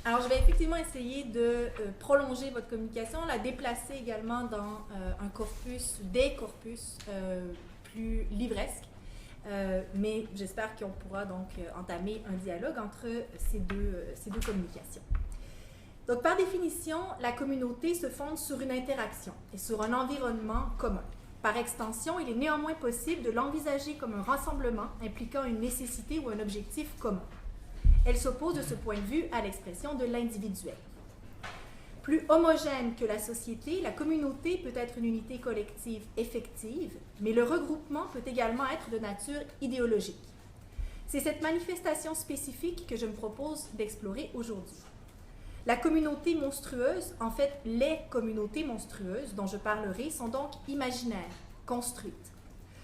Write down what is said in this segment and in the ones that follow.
Alors, je vais effectivement essayer de prolonger votre communication, la déplacer également dans un corpus, des corpus plus livresques. Mais j'espère qu'on pourra donc entamer un dialogue entre ces deux communications. Donc, par définition, la communauté se fonde sur une interaction et sur un environnement commun. Par extension, il est néanmoins possible de l'envisager comme un rassemblement impliquant une nécessité ou un objectif commun. Elle s'oppose de ce point de vue à l'expression de l'individuel. Plus homogène que la société, la communauté peut être une unité collective effective, mais le regroupement peut également être de nature idéologique. C'est cette manifestation spécifique que je me propose d'explorer aujourd'hui. La communauté monstrueuse, en fait, les communautés monstrueuses dont je parlerai sont donc imaginaires, construites.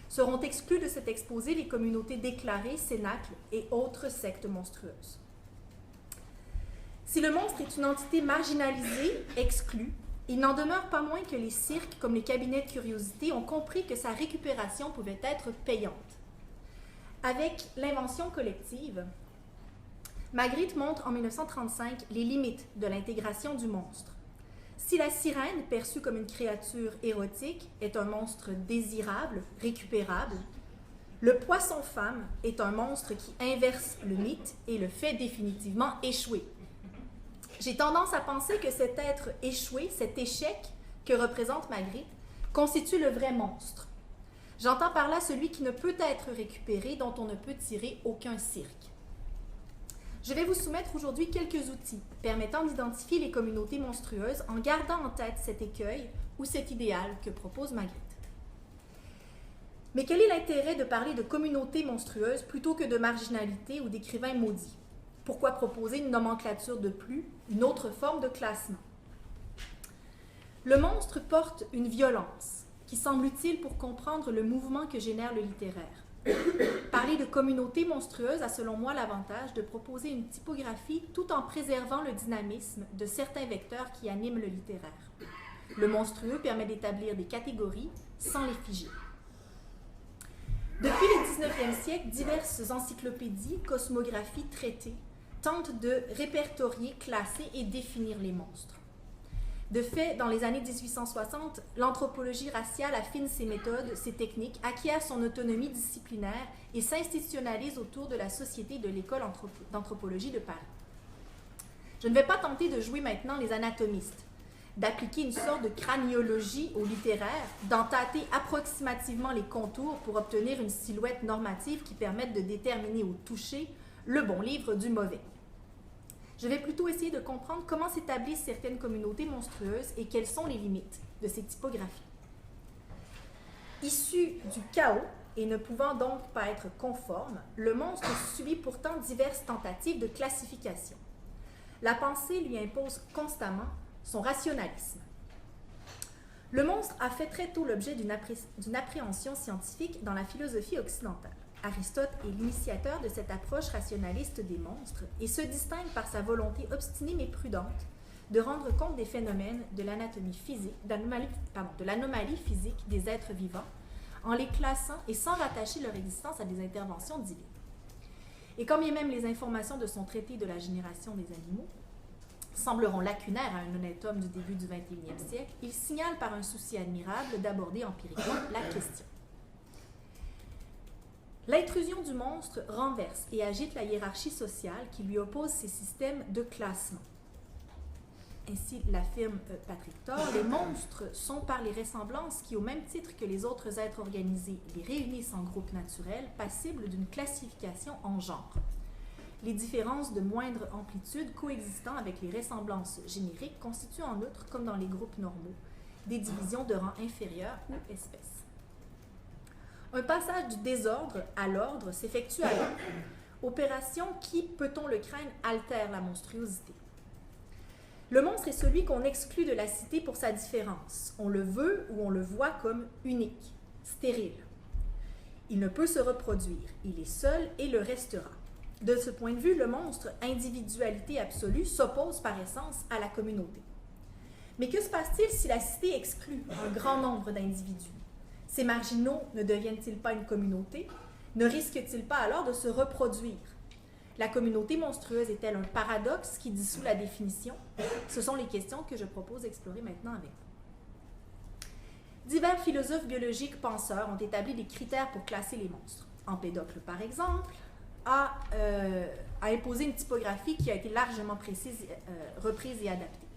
Seront exclues de cet exposé les communautés déclarées, cénacles et autres sectes monstrueuses. Si le monstre est une entité marginalisée, exclue, il n'en demeure pas moins que les cirques, comme les cabinets de curiosité, ont compris que sa récupération pouvait être payante. Avec l'invention collective, Magritte montre en 1935 les limites de l'intégration du monstre. Si la sirène, perçue comme une créature érotique, est un monstre désirable, récupérable, le poisson-femme est un monstre qui inverse le mythe et le fait définitivement échouer. J'ai tendance à penser que cet être échoué, cet échec que représente Magritte, constitue le vrai monstre. J'entends par là celui qui ne peut être récupéré, dont on ne peut tirer aucun cirque. Je vais vous soumettre aujourd'hui quelques outils permettant d'identifier les communautés monstrueuses en gardant en tête cet écueil ou cet idéal que propose Magritte. Mais quel est l'intérêt de parler de communautés monstrueuses plutôt que de marginalité ou d'écrivains maudits? Pourquoi proposer une nomenclature de plus, une autre forme de classement? Le monstre porte une violence qui semble utile pour comprendre le mouvement que génère le littéraire. Parler de communauté monstrueuse a selon moi l'avantage de proposer une typographie tout en préservant le dynamisme de certains vecteurs qui animent le littéraire. Le monstrueux permet d'établir des catégories sans les figer. Depuis le 19e siècle, diverses encyclopédies, cosmographies, traités tentent de répertorier, classer et définir les monstres. De fait, dans les années 1860, l'anthropologie raciale affine ses méthodes, ses techniques, acquiert son autonomie disciplinaire et s'institutionnalise autour de la Société de l'École d'anthropologie de Paris. Je ne vais pas tenter de jouer maintenant les anatomistes, d'appliquer une sorte de craniologie au littéraire, d'en tâter approximativement les contours pour obtenir une silhouette normative qui permette de déterminer au toucher le bon livre du mauvais. Je vais plutôt essayer de comprendre comment s'établissent certaines communautés monstrueuses et quelles sont les limites de ces typographies. Issu du chaos et ne pouvant donc pas être conforme, le monstre subit pourtant diverses tentatives de classification. La pensée lui impose constamment son rationalisme. Le monstre a fait très tôt l'objet d'une appréhension scientifique dans la philosophie occidentale. Aristote est l'initiateur de cette approche rationaliste des monstres et se distingue par sa volonté obstinée mais prudente de rendre compte des phénomènes de l'anatomie physique, de l'anomalie physique des êtres vivants en les classant et sans rattacher leur existence à des interventions divines. Et quand bien même les informations de son traité de la génération des animaux sembleront lacunaires à un honnête homme du début du XXIe siècle, il signale par un souci admirable d'aborder empiriquement la question. L'intrusion du monstre renverse et agite la hiérarchie sociale qui lui oppose ces systèmes de classement. Ainsi l'affirme Patrick Thor, les monstres sont par les ressemblances qui, au même titre que les autres êtres organisés, les réunissent en groupes naturels, passibles d'une classification en genre. Les différences de moindre amplitude coexistant avec les ressemblances génériques constituent en outre, comme dans les groupes normaux, des divisions de rang inférieur ou espèces. Un passage du désordre à l'ordre s'effectue alors, opération qui, peut-on le craindre, altère la monstruosité. Le monstre est celui qu'on exclut de la cité pour sa différence. On le veut ou on le voit comme unique, stérile. Il ne peut se reproduire, il est seul et le restera. De ce point de vue, le monstre, individualité absolue, s'oppose par essence à la communauté. Mais que se passe-t-il si la cité exclut un grand nombre d'individus? Ces marginaux ne deviennent-ils pas une communauté? Ne risquent-ils pas alors de se reproduire? La communauté monstrueuse est-elle un paradoxe qui dissout la définition? Ce sont les questions que je propose d'explorer maintenant avec vous. Divers philosophes biologiques penseurs ont établi des critères pour classer les monstres. Empédocle, par exemple, a imposé une typographie qui a été largement reprise et adaptée.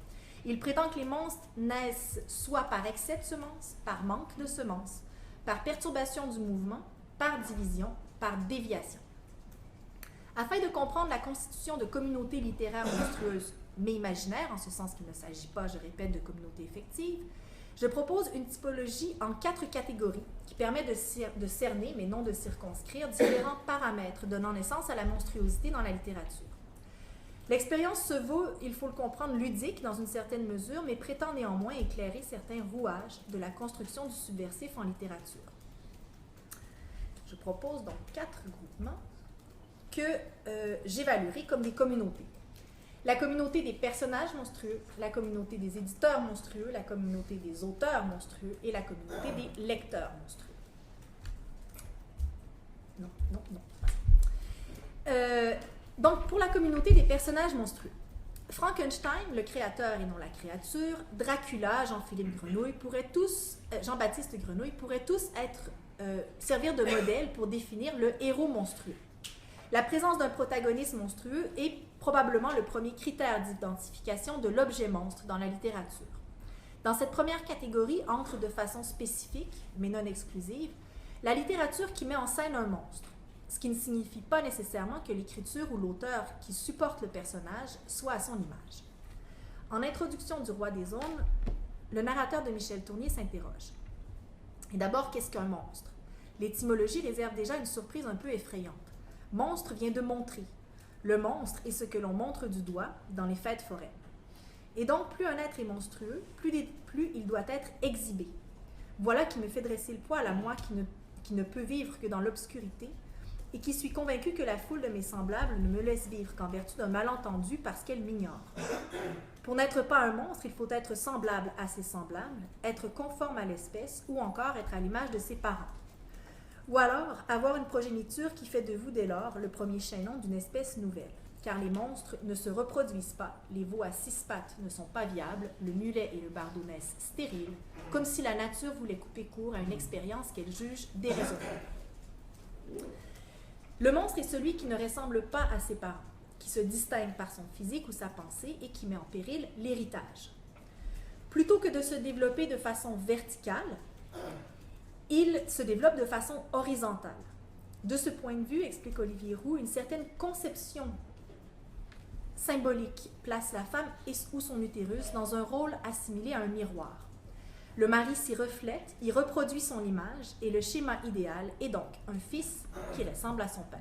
Il prétend que les monstres naissent soit par excès de semences, par manque de semences, par perturbation du mouvement, par division, par déviation. Afin de comprendre la constitution de communautés littéraires monstrueuses, mais imaginaires, en ce sens qu'il ne s'agit pas, je répète, de communautés effectives, je propose une typologie en 4 catégories qui permet de cerner, mais non de circonscrire, différents paramètres donnant naissance à la monstruosité dans la littérature. L'expérience se veut, il faut le comprendre, ludique dans une certaine mesure, mais prétend néanmoins éclairer certains rouages de la construction du subversif en littérature. Je propose donc 4 groupements que j'évaluerai comme des communautés. La communauté des personnages monstrueux, la communauté des éditeurs monstrueux, la communauté des auteurs monstrueux et la communauté des lecteurs monstrueux. Donc, pour la communauté des personnages monstrueux, Frankenstein, le créateur et non la créature, Dracula, Jean-Baptiste Grenouille pourraient tous servir de modèle pour définir le héros monstrueux. La présence d'un protagoniste monstrueux est probablement le premier critère d'identification de l'objet monstre dans la littérature. Dans cette première catégorie entre de façon spécifique, mais non exclusive, la littérature qui met en scène un monstre, ce qui ne signifie pas nécessairement que l'écriture ou l'auteur qui supporte le personnage soit à son image. En introduction du Roi des Ombres, le narrateur de Michel Tournier s'interroge. Et d'abord, qu'est-ce qu'un monstre? L'étymologie réserve déjà une surprise un peu effrayante. Monstre vient de montrer. Le monstre est ce que l'on montre du doigt dans les fêtes foraines. Et donc, plus un être est monstrueux, plus il doit être exhibé. Voilà qui me fait dresser le poil à moi qui ne peut vivre que dans l'obscurité et qui suis convaincu que la foule de mes semblables ne me laisse vivre qu'en vertu d'un malentendu parce qu'elle m'ignore. Pour n'être pas un monstre, il faut être semblable à ses semblables, être conforme à l'espèce ou encore être à l'image de ses parents. Ou alors, avoir une progéniture qui fait de vous dès lors le premier chaînon d'une espèce nouvelle. Car les monstres ne se reproduisent pas, les veaux à 6 pattes ne sont pas viables, le mulet et le bardeau naissent stériles, comme si la nature voulait couper court à une expérience qu'elle juge déraisonnable. Le monstre est celui qui ne ressemble pas à ses parents, qui se distingue par son physique ou sa pensée et qui met en péril l'héritage. Plutôt que de se développer de façon verticale, il se développe de façon horizontale. De ce point de vue, explique Olivier Roux, une certaine conception symbolique place la femme ou son utérus dans un rôle assimilé à un miroir. Le mari s'y reflète, y reproduit son image et le schéma idéal est donc un fils qui ressemble à son père.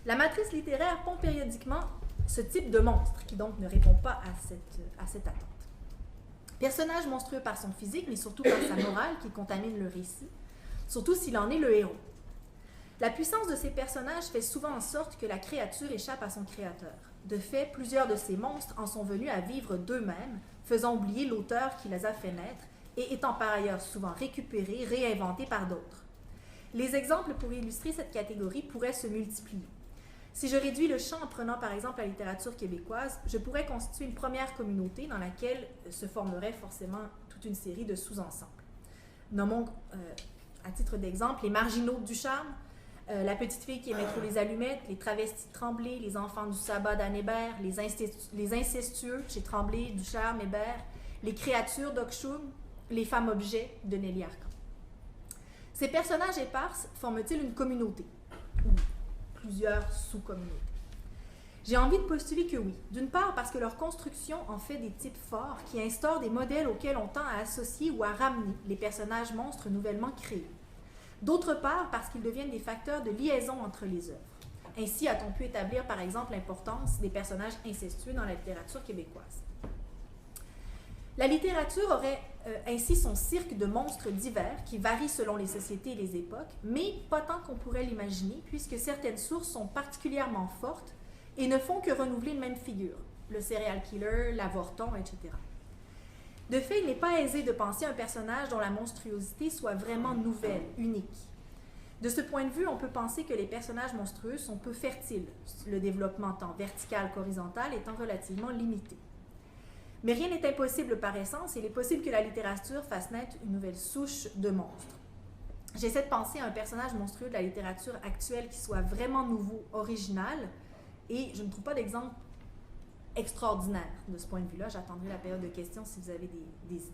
La matrice littéraire pond périodiquement ce type de monstre qui donc ne répond pas à cette attente. Personnage monstrueux par son physique, mais surtout par sa morale qui contamine le récit, surtout s'il en est le héros. La puissance de ces personnages fait souvent en sorte que la créature échappe à son créateur. De fait, plusieurs de ces monstres en sont venus à vivre d'eux-mêmes, faisant oublier l'auteur qui les a fait naître et étant par ailleurs souvent récupérés, réinventés par d'autres. Les exemples pour illustrer cette catégorie pourraient se multiplier. Si je réduis le champ en prenant par exemple la littérature québécoise, je pourrais constituer une première communauté dans laquelle se formerait forcément toute une série de sous-ensembles. Nommons à titre d'exemple les marginaux du charme, la petite fille qui aimait trop les allumettes, les travestis de Tremblay, les enfants du sabbat d'Anne Hébert, les incestueux chez Tremblay, Ducharme, Hébert, les créatures d'Oxshum, les femmes objets de Nelly Arcan. Ces personnages éparses forment-ils une communauté? Plusieurs sous-communautés. J'ai envie de postuler que oui. D'une part parce que leur construction en fait des types forts qui instaurent des modèles auxquels on tend à associer ou à ramener les personnages monstres nouvellement créés. D'autre part parce qu'ils deviennent des facteurs de liaison entre les œuvres. Ainsi a-t-on pu établir par exemple l'importance des personnages incestueux dans la littérature québécoise. La littérature aurait ainsi son cirque de monstres divers qui varient selon les sociétés et les époques, mais pas tant qu'on pourrait l'imaginer, puisque certaines sources sont particulièrement fortes et ne font que renouveler une même figure, le serial killer, l'avorton, etc. De fait, il n'est pas aisé de penser à un personnage dont la monstruosité soit vraiment nouvelle, unique. De ce point de vue, on peut penser que les personnages monstrueux sont peu fertiles, le développement tant vertical qu'horizontal étant relativement limité. Mais rien n'est impossible par essence, et il est possible que la littérature fasse naître une nouvelle souche de monstres. J'essaie de penser à un personnage monstrueux de la littérature actuelle qui soit vraiment nouveau, original, et je ne trouve pas d'exemple extraordinaire de ce point de vue-là. J'attendrai la période de questions si vous avez des idées.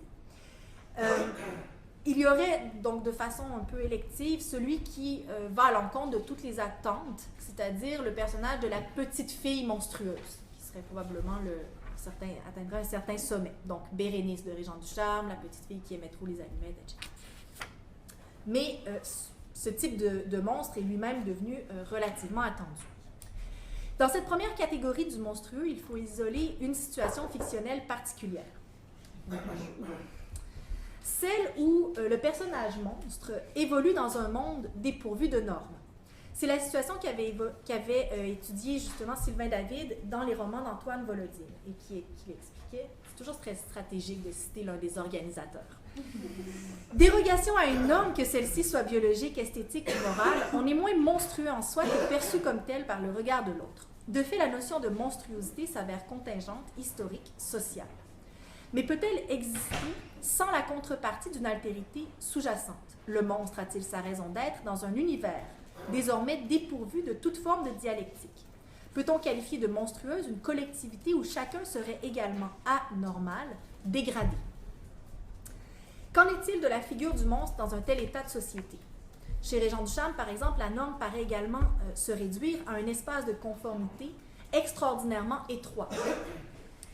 Il y aurait donc de façon un peu élective celui qui va à l'encontre de toutes les attentes, c'est-à-dire le personnage de la petite fille monstrueuse, qui serait probablement atteindrait un certain sommet. Donc Bérénice de Régent du Charme, la petite fille qui aimait trop les allumettes, etc. Mais ce type de monstre est lui-même devenu relativement attendu. Dans cette première catégorie du monstrueux, il faut isoler une situation fictionnelle particulière. Celle où le personnage monstre évolue dans un monde dépourvu de normes. C'est la situation qu'avait étudiée justement Sylvain David dans les romans d'Antoine Volodine et qui l'expliquait. C'est toujours très stratégique de citer l'un des organisateurs. Dérogation à une norme, que celle-ci soit biologique, esthétique ou morale, on est moins monstrueux en soi que perçu comme tel par le regard de l'autre. De fait, la notion de monstruosité s'avère contingente, historique, sociale. Mais peut-elle exister sans la contrepartie d'une altérité sous-jacente? Le monstre a-t-il sa raison d'être dans un univers désormais dépourvu de toute forme de dialectique? Peut-on qualifier de monstrueuse une collectivité où chacun serait également anormal, dégradé? Qu'en est-il de la figure du monstre dans un tel état de société? Chez Régent du Charme, par exemple, la norme paraît également se réduire à un espace de conformité extraordinairement étroit.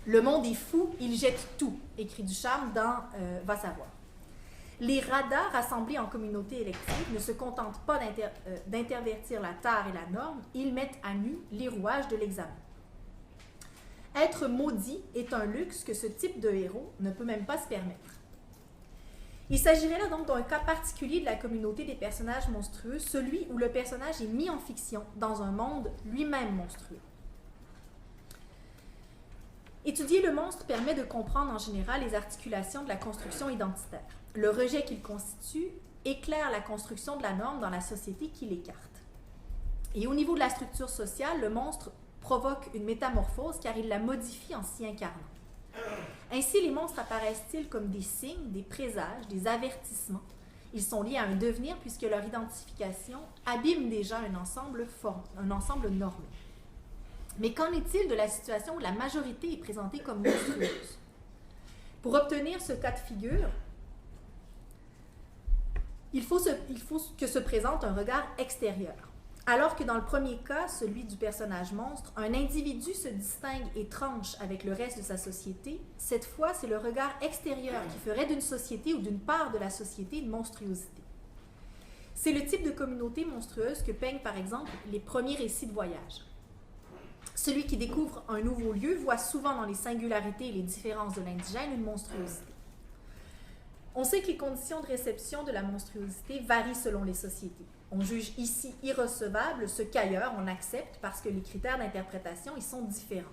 Le monde est fou, il jette tout, écrit Ducharme dans Va savoir. Les radars rassemblés en communauté élective ne se contentent pas d'intervertir la tare et la norme, ils mettent à nu les rouages de l'examen. Être maudit est un luxe que ce type de héros ne peut même pas se permettre. Il s'agirait là donc d'un cas particulier de la communauté des personnages monstrueux, celui où le personnage est mis en fiction dans un monde lui-même monstrueux. Étudier le monstre permet de comprendre en général les articulations de la construction identitaire. Le rejet qu'il constitue éclaire la construction de la norme dans la société qui l'écarte. Et au niveau de la structure sociale, le monstre provoque une métamorphose car il la modifie en s'y incarnant. Ainsi, les monstres apparaissent-ils comme des signes, des présages, des avertissements. Ils sont liés à un devenir puisque leur identification abîme déjà un ensemble normé. Mais qu'en est-il de la situation où la majorité est présentée comme monstrueuse? Pour obtenir ce cas de figure, il faut que se présente un regard extérieur. Alors que dans le premier cas, celui du personnage monstre, un individu se distingue et tranche avec le reste de sa société, cette fois, c'est le regard extérieur qui ferait d'une société ou d'une part de la société une monstruosité. C'est le type de communauté monstrueuse que peignent par exemple les premiers récits de voyage. Celui qui découvre un nouveau lieu voit souvent dans les singularités et les différences de l'indigène une monstruosité. On sait que les conditions de réception de la monstruosité varient selon les sociétés. On juge ici irrecevable ce qu'ailleurs on accepte parce que les critères d'interprétation y sont différents.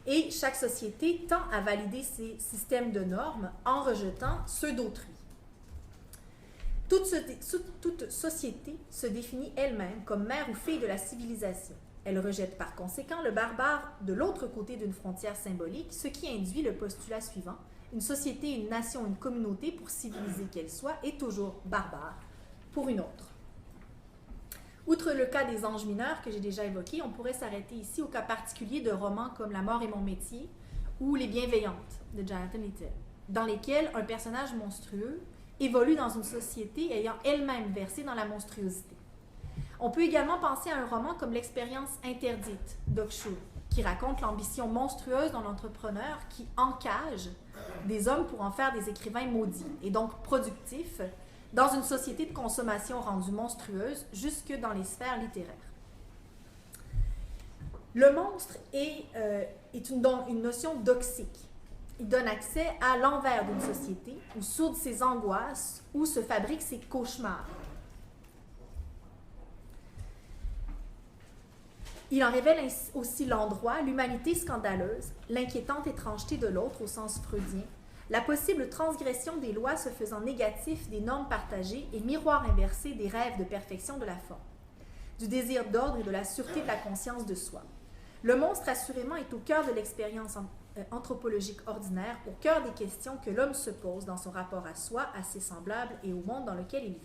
Et chaque société tend à valider ses systèmes de normes en rejetant ceux d'autrui. Toute société se définit elle-même comme mère ou fille de la civilisation. Elle rejette par conséquent le barbare de l'autre côté d'une frontière symbolique, ce qui induit le postulat suivant. Une société, une nation, une communauté, pour civilisée qu'elle soit, est toujours barbare pour une autre. Outre le cas des anges mineurs que j'ai déjà évoqué, on pourrait s'arrêter ici au cas particulier de romans comme La mort est mon métier ou Les bienveillantes de Jonathan Littell, dans lesquels un personnage monstrueux évolue dans une société ayant elle-même versé dans la monstruosité. On peut également penser à un roman comme L'expérience interdite d'Okshur, qui raconte l'ambition monstrueuse d'un entrepreneur qui encage des hommes pour en faire des écrivains maudits et donc productifs dans une société de consommation rendue monstrueuse jusque dans les sphères littéraires. Le monstre est une notion doxique. Il donne accès à l'envers d'une société où sourdent ses angoisses, où se fabriquent ses cauchemars. Il en révèle aussi l'endroit, l'humanité scandaleuse, l'inquiétante étrangeté de l'autre au sens freudien, la possible transgression des lois se faisant négatif des normes partagées et miroir inversé des rêves de perfection de la forme, du désir d'ordre et de la sûreté de la conscience de soi. Le monstre, assurément, est au cœur de l'expérience anthropologique ordinaire, au cœur des questions que l'homme se pose dans son rapport à soi, à ses semblables et au monde dans lequel il vit.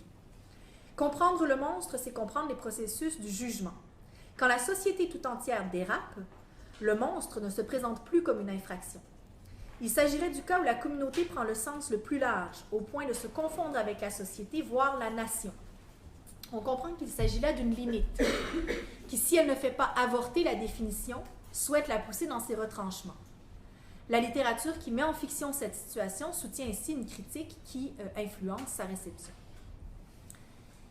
Comprendre le monstre, c'est comprendre les processus du jugement. Quand la société tout entière dérape, le monstre ne se présente plus comme une infraction. Il s'agirait du cas où la communauté prend le sens le plus large, au point de se confondre avec la société, voire la nation. On comprend qu'il s'agit là d'une limite, qui, si elle ne fait pas avorter la définition, souhaite la pousser dans ses retranchements. La littérature qui met en fiction cette situation soutient ainsi une critique qui influence sa réception.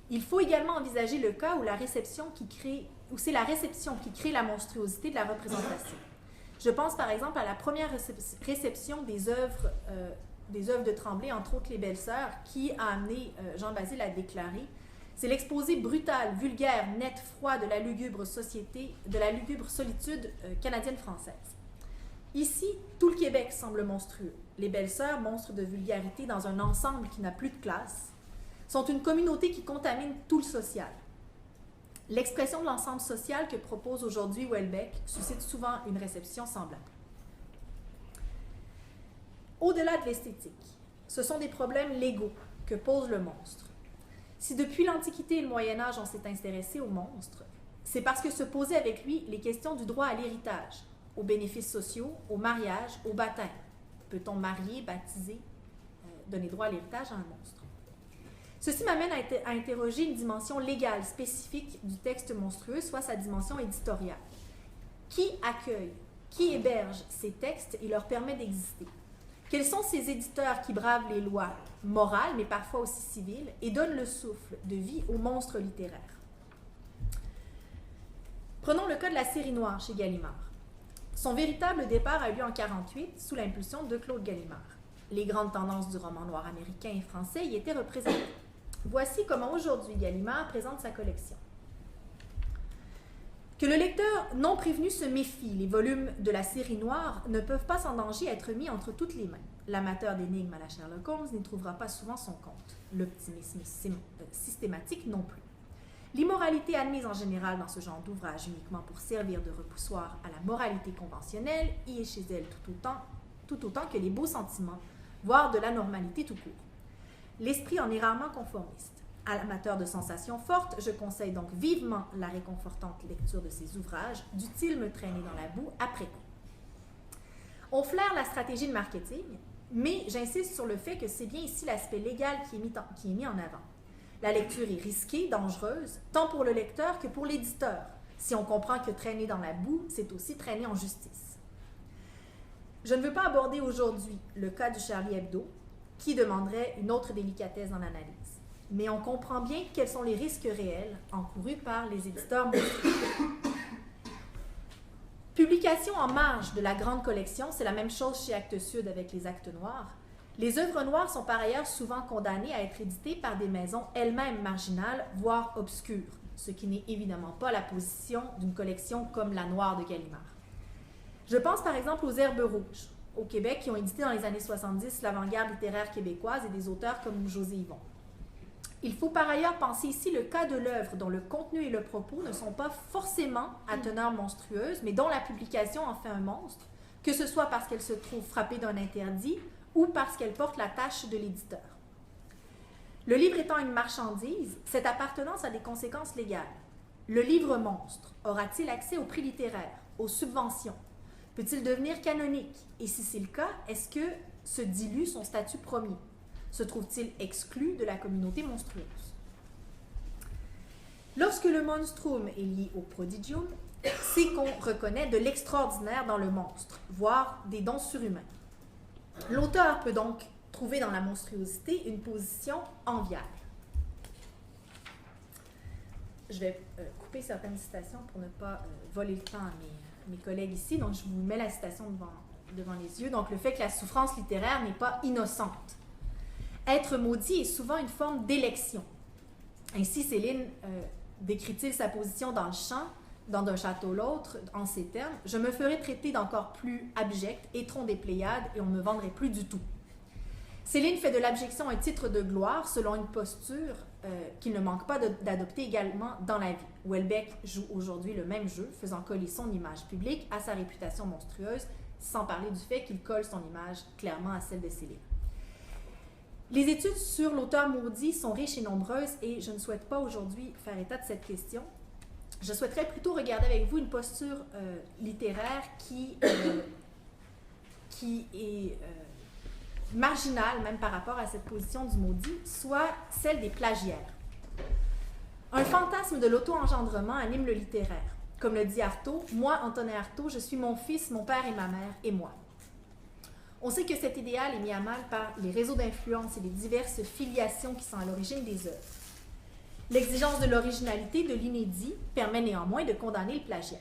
Il faut également envisager le cas où c'est la réception qui crée la monstruosité de la représentation. Je pense par exemple à la première réception des œuvres de Tremblay, entre autres Les Belles-Sœurs, qui a amené Jean Basile à déclarer: c'est l'exposé brutal, vulgaire, net, froid de la lugubre solitude canadienne-française. Ici, tout le Québec semble monstrueux. Les Belles-Sœurs, monstres de vulgarité dans un ensemble qui n'a plus de classe, sont une communauté qui contamine tout le social. L'expression de l'ensemble social que propose aujourd'hui Houellebecq suscite souvent une réception semblable. Au-delà de l'esthétique, ce sont des problèmes légaux que pose le monstre. Si depuis l'Antiquité et le Moyen-Âge on s'est intéressé au monstre, c'est parce que se posaient avec lui les questions du droit à l'héritage, aux bénéfices sociaux, au mariage, au baptême. Peut-on marier, baptiser, donner droit à l'héritage à un monstre? Ceci m'amène à interroger une dimension légale spécifique du texte monstrueux, soit sa dimension éditoriale. Qui accueille, qui héberge ces textes et leur permet d'exister? Quels sont ces éditeurs qui bravent les lois morales, mais parfois aussi civiles, et donnent le souffle de vie aux monstres littéraires? Prenons le cas de la série noire chez Gallimard. Son véritable départ a eu lieu en 1948 sous l'impulsion de Claude Gallimard. Les grandes tendances du roman noir américain et français y étaient représentées. Voici comment aujourd'hui Gallimard présente sa collection. Que le lecteur non prévenu se méfie, les volumes de la série noire ne peuvent pas sans danger être mis entre toutes les mains. L'amateur d'énigmes à la Sherlock Holmes n'y trouvera pas souvent son compte. L'optimisme systématique non plus. L'immoralité admise en général dans ce genre d'ouvrage uniquement pour servir de repoussoir à la moralité conventionnelle y est chez elle tout autant que les beaux sentiments, voire de la normalité tout court. L'esprit en est rarement conformiste. À l'amateur de sensations fortes, je conseille donc vivement la réconfortante lecture de ces ouvrages, dût-il me traîner dans la boue après coup. On flaire la stratégie de marketing, mais j'insiste sur le fait que c'est bien ici l'aspect légal qui est mis en avant. La lecture est risquée, dangereuse, tant pour le lecteur que pour l'éditeur, si on comprend que traîner dans la boue, c'est aussi traîner en justice. Je ne veux pas aborder aujourd'hui le cas du Charlie Hebdo, qui demanderait une autre délicatesse dans l'analyse. Mais on comprend bien quels sont les risques réels encourus par les éditeurs monstrueux. Publication en marge de la grande collection, c'est la même chose chez Actes Sud avec les Actes Noirs. Les œuvres noires sont par ailleurs souvent condamnées à être éditées par des maisons elles-mêmes marginales, voire obscures, ce qui n'est évidemment pas la position d'une collection comme la Noire de Gallimard. Je pense par exemple aux Herbes Rouges, au Québec, qui ont édité dans les années 70 l'avant-garde littéraire québécoise et des auteurs comme José Yvon. Il faut par ailleurs penser ici le cas de l'œuvre dont le contenu et le propos ne sont pas forcément à teneur monstrueuse, mais dont la publication en fait un monstre, que ce soit parce qu'elle se trouve frappée d'un interdit ou parce qu'elle porte la tâche de l'éditeur. Le livre étant une marchandise, cette appartenance a des conséquences légales. Le livre monstre aura-t-il accès aux prix littéraires, aux subventions? Peut-il devenir canonique? Et si c'est le cas, est-ce que se dilue son statut premier? Se trouve-t-il exclu de la communauté monstrueuse? Lorsque le monstrum est lié au prodigium, c'est qu'on reconnaît de l'extraordinaire dans le monstre, voire des dons surhumains. L'auteur peut donc trouver dans la monstruosité une position enviable. Je vais couper certaines citations pour ne pas voler le temps à mes collègues ici, donc je vous mets la citation devant les yeux. Donc, le fait que la souffrance littéraire n'est pas innocente. Être maudit est souvent une forme d'élection. Ainsi, Céline décrit-il sa position dans le champ, dans d'un château l'autre, en ces termes: « Je me ferai traiter d'encore plus abject, étron des Pléiades, et on ne me vendrait plus du tout. » Céline fait de l'abjection un titre de gloire selon une posture qu'il ne manque pas d'adopter également dans la vie. Houellebecq joue aujourd'hui le même jeu, faisant coller son image publique à sa réputation monstrueuse, sans parler du fait qu'il colle son image clairement à celle de Céline. Les études sur l'auteur maudit sont riches et nombreuses et je ne souhaite pas aujourd'hui faire état de cette question. Je souhaiterais plutôt regarder avec vous une posture littéraire qui est marginale même par rapport à cette position du maudit, soit celle des plagiaires. Un fantasme de l'auto-engendrement anime le littéraire. Comme le dit Artaud, « Moi, Antonin Artaud, je suis mon fils, mon père et ma mère, et moi ». On sait que cet idéal est mis à mal par les réseaux d'influence et les diverses filiations qui sont à l'origine des œuvres. L'exigence de l'originalité, de l'inédit, permet néanmoins de condamner le plagiat.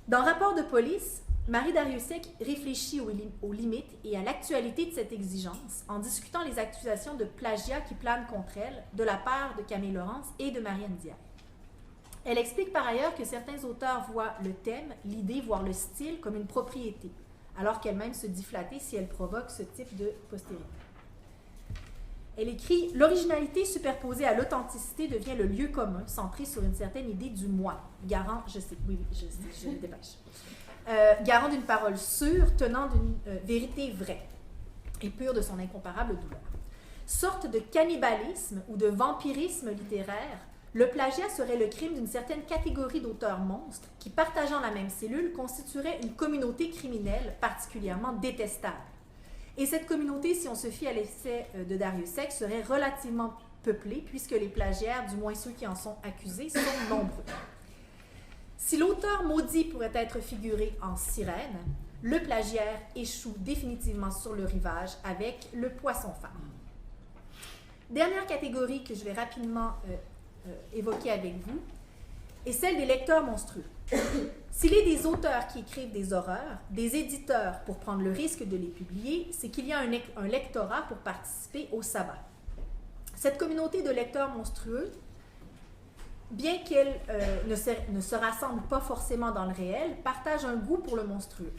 Dans Rapport de police, Marie Dariussec réfléchit aux limites et à l'actualité de cette exigence en discutant les accusations de plagiat qui planent contre elle de la part de Camille Laurence et de Marianne Diaz. Elle explique par ailleurs que certains auteurs voient le thème, l'idée, voire le style comme une propriété, alors qu'elle-même se dit flattée si elle provoque ce type de postérité. Elle écrit « L'originalité superposée à l'authenticité devient le lieu commun, centré sur une certaine idée du moi, garant, je me dépêche, garant d'une parole sûre, tenant d'une vérité vraie et pure de son incomparable douleur. Sorte de cannibalisme ou de vampirisme littéraire, le plagiat serait le crime d'une certaine catégorie d'auteurs monstres qui, partageant la même cellule, constituerait une communauté criminelle particulièrement détestable. Et cette communauté, si on se fie à l'essai de Dariussec, serait relativement peuplée puisque les plagiaires, du moins ceux qui en sont accusés, sont nombreux. Si l'auteur maudit pourrait être figuré en sirène, le plagiaire échoue définitivement sur le rivage avec le poisson-femme. Dernière catégorie que je vais rapidement évoquer avec vous est celle des lecteurs monstrueux. S'il est des auteurs qui écrivent des horreurs, des éditeurs pour prendre le risque de les publier, c'est qu'il y a un lectorat pour participer au sabbat. Cette communauté de lecteurs monstrueux, bien qu'elle ne se rassemble pas forcément dans le réel, partage un goût pour le monstrueux.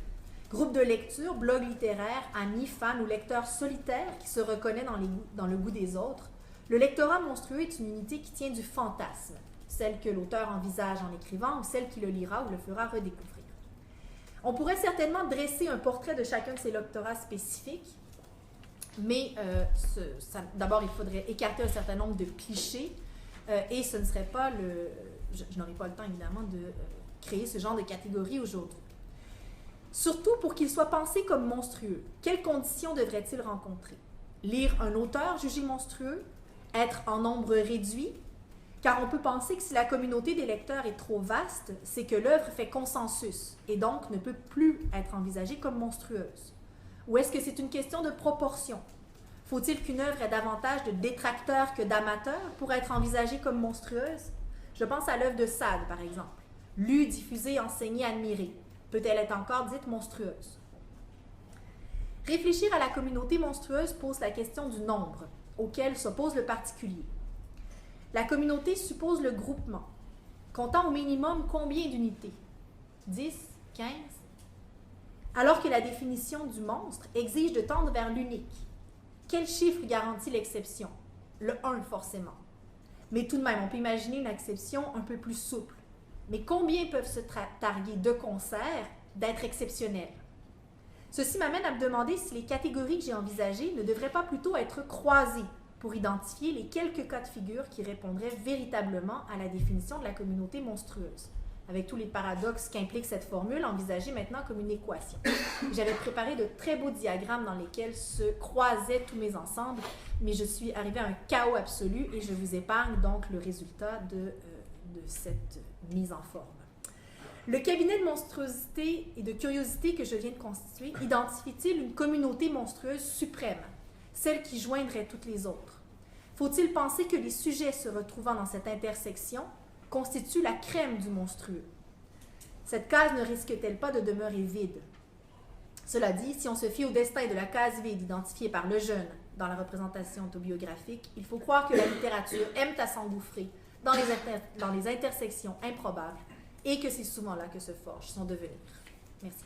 Groupe de lecture, blog littéraire, amis, fans ou lecteurs solitaires qui se reconnaissent dans le goût des autres, le lectorat monstrueux est une unité qui tient du fantasme, celle que l'auteur envisage en écrivant ou celle qui le lira ou le fera redécouvrir. On pourrait certainement dresser un portrait de chacun de ces lectorats spécifiques, mais d'abord, il faudrait écarter un certain nombre de clichés et ce ne serait pas je n'aurai pas le temps, évidemment, de créer ce genre de catégorie aujourd'hui. Surtout pour qu'il soit pensé comme monstrueux, quelles conditions devrait-il rencontrer? Lire un auteur jugé monstrueux? Être en nombre réduit? Car on peut penser que si la communauté des lecteurs est trop vaste, c'est que l'œuvre fait consensus et donc ne peut plus être envisagée comme monstrueuse. Ou est-ce que c'est une question de proportion? Faut-il qu'une œuvre ait davantage de détracteurs que d'amateurs pour être envisagée comme monstrueuse? Je pense à l'œuvre de Sade, par exemple. Lue, diffusée, enseignée, admirée. Peut-elle être encore dite monstrueuse? Réfléchir à la communauté monstrueuse pose la question du nombre, auquel s'oppose le particulier. La communauté suppose le groupement, comptant au minimum combien d'unités? 10, 15? Alors que la définition du monstre exige de tendre vers l'unique. Quel chiffre garantit l'exception? Le 1, forcément. Mais tout de même, on peut imaginer une exception un peu plus souple. Mais combien peuvent se targuer de concert d'être exceptionnels? Ceci m'amène à me demander si les catégories que j'ai envisagées ne devraient pas plutôt être croisées pour identifier les quelques cas de figure qui répondraient véritablement à la définition de la communauté monstrueuse, avec tous les paradoxes qu'implique cette formule envisagée maintenant comme une équation. J'avais préparé de très beaux diagrammes dans lesquels se croisaient tous mes ensembles, mais je suis arrivée à un chaos absolu et je vous épargne donc le résultat de cette mise en forme. Le cabinet de monstruosité et de curiosité que je viens de constituer identifie-t-il une communauté monstrueuse suprême, celle qui joindrait toutes les autres? Faut-il penser que les sujets se retrouvant dans cette intersection constituent la crème du monstrueux? Cette case ne risque-t-elle pas de demeurer vide? Cela dit, si on se fie au destin de la case vide identifiée par le jeune dans la représentation autobiographique, il faut croire que la littérature aime à s'engouffrer dans les intersections improbables et que c'est souvent là que se forge son devenir. Merci.